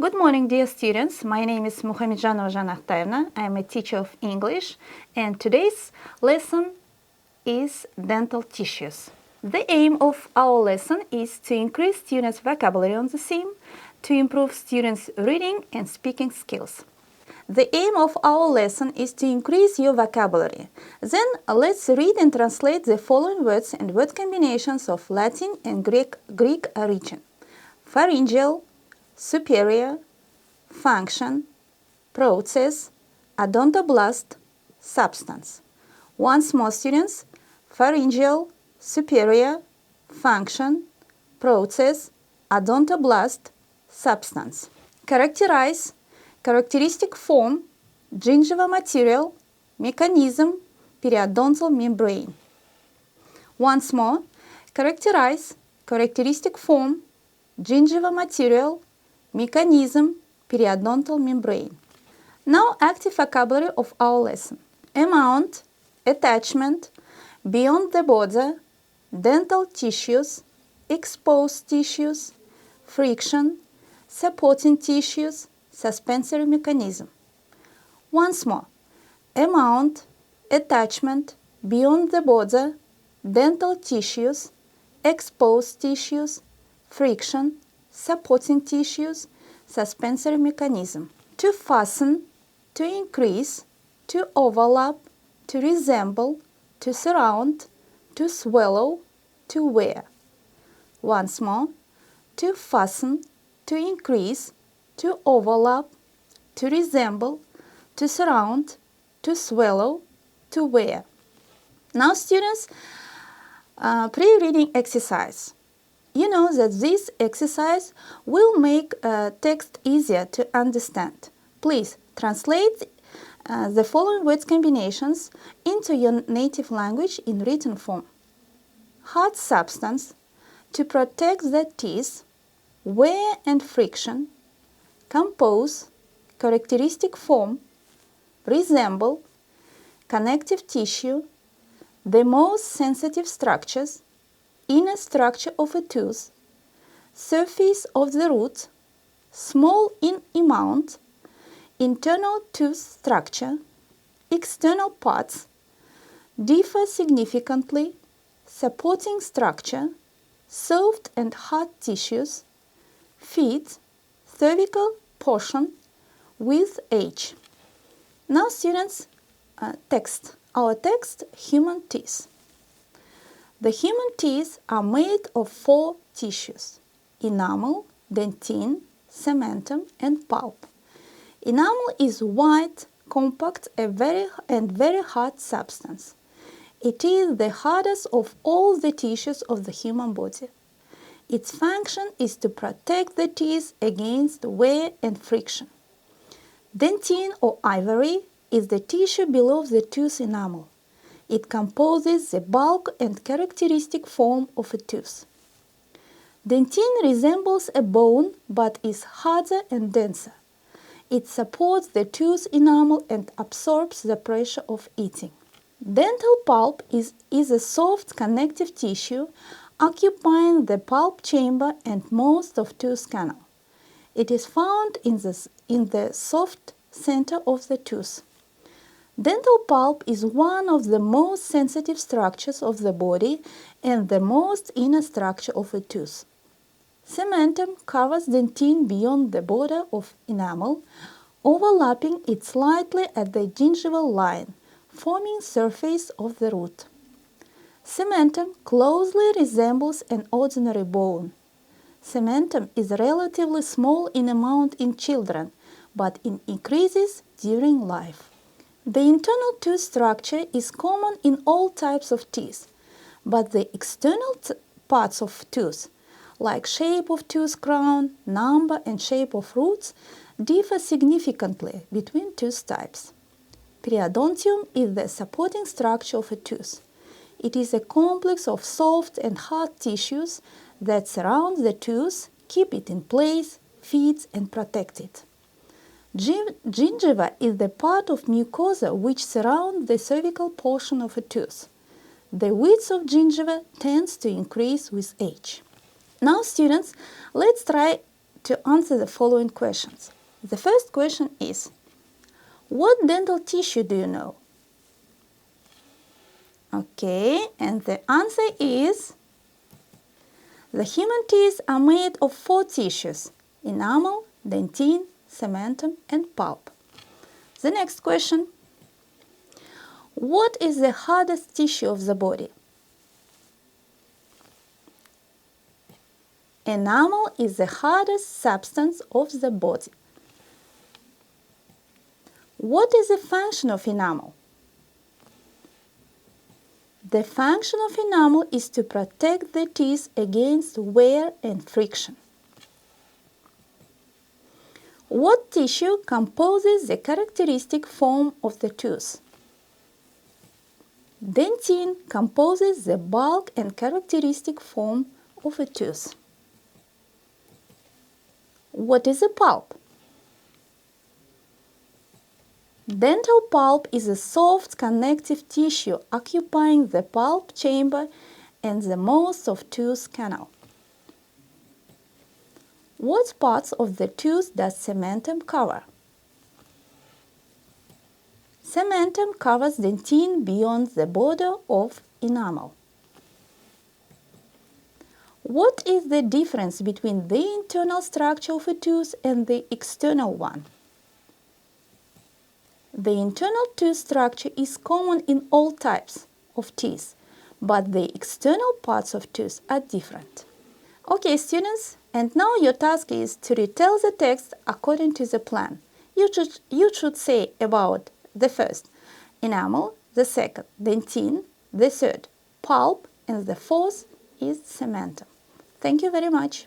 Good morning, dear students. My name is Muhamedjanova Jana Akhtaevna. I am a teacher of English, and today's lesson is dental tissues. The aim of our lesson is to increase students' vocabulary on the theme, to improve students' reading and speaking skills. The aim of our lesson is to increase your vocabulary. Then let's read and translate the following words and word combinations of Latin and Greek origin. Pharyngeal, superior, function, process, odontoblast, substance. Once more, students: pharyngeal, superior, function, process, odontoblast, substance. Characterize: characteristic form, gingival material, mechanism, periodontal membrane. Once more: characterize: characteristic form, gingival material, mechanism, periodontal membrane. Now, active vocabulary of our lesson: amount, attachment, beyond the border, dental tissues, exposed tissues, friction, supporting tissues, suspensory mechanism. Once more: amount, attachment, beyond the border, dental tissues, exposed tissues, friction, supporting tissues, suspensory mechanism. To fasten, to increase, to overlap, to resemble, to surround, to swallow, to wear. Once more: to fasten, to increase, to overlap, to resemble, to surround, to swallow, to wear. Now, students, pre-reading exercise. You know that this exercise will make text easier to understand. Please translate the following word combinations into your native language in written form. Hard substance, to protect the teeth, wear and friction, compose, characteristic form, resemble, connective tissue, the most sensitive structures, inner structure of a tooth, surface of the root, small in amount, internal tooth structure, external parts, differ significantly, supporting structure, soft and hard tissues, feet, cervical portion, with age. Now, students, text. Our text: human teeth. The human teeth are made of 4 tissues: enamel, dentin, cementum, and pulp. Enamel is white, compact, and very hard substance. It is the hardest of all the tissues of the human body. Its function is to protect the teeth against wear and friction. Dentin, or ivory, is the tissue below the tooth enamel. It composes the bulk and characteristic form of a tooth. Dentin resembles a bone but is harder and denser. It supports the tooth enamel and absorbs the pressure of eating. Dental pulp is a soft connective tissue occupying the pulp chamber and most of tooth canal. It is found in the soft center of the tooth. Dental pulp is one of the most sensitive structures of the body and the most inner structure of a tooth. Cementum covers dentin beyond the border of enamel, overlapping it slightly at the gingival line, forming surface of the root. Cementum closely resembles an ordinary bone. Cementum is relatively small in amount in children, but it increases during life. The internal tooth structure is common in all types of teeth, but the external parts of tooth, like shape of tooth crown, number, and shape of roots, differ significantly between tooth types. Periodontium is the supporting structure of a tooth. It is a complex of soft and hard tissues that surround the tooth, keep it in place, feeds, and protect it. Gingiva is the part of mucosa which surrounds the cervical portion of a tooth. The width of gingiva tends to increase with age. Now, students, let's try to answer the following questions. The first question is, what dental tissue do you know? Okay, and the answer is, the human teeth are made of 4 tissues: enamel, dentine, cementum, and pulp. The next question, what is the hardest tissue of the body? Enamel is the hardest substance of the body. What is the function of enamel? The function of enamel is to protect the teeth against wear and friction. What tissue composes the characteristic form of the tooth? Dentine composes the bulk and characteristic form of a tooth. What is a pulp? Dental pulp is a soft connective tissue occupying the pulp chamber and the mouth of tooth canal. What parts of the tooth does cementum cover? Cementum covers dentine beyond the border of enamel. What is the difference between the internal structure of a tooth and the external one? The internal tooth structure is common in all types of teeth, but the external parts of teeth are different. Okay, students, and now your task is to retell the text according to the plan. You should say about the first, enamel, the second, dentine, the third, pulp, and the fourth is cementum. Thank you very much.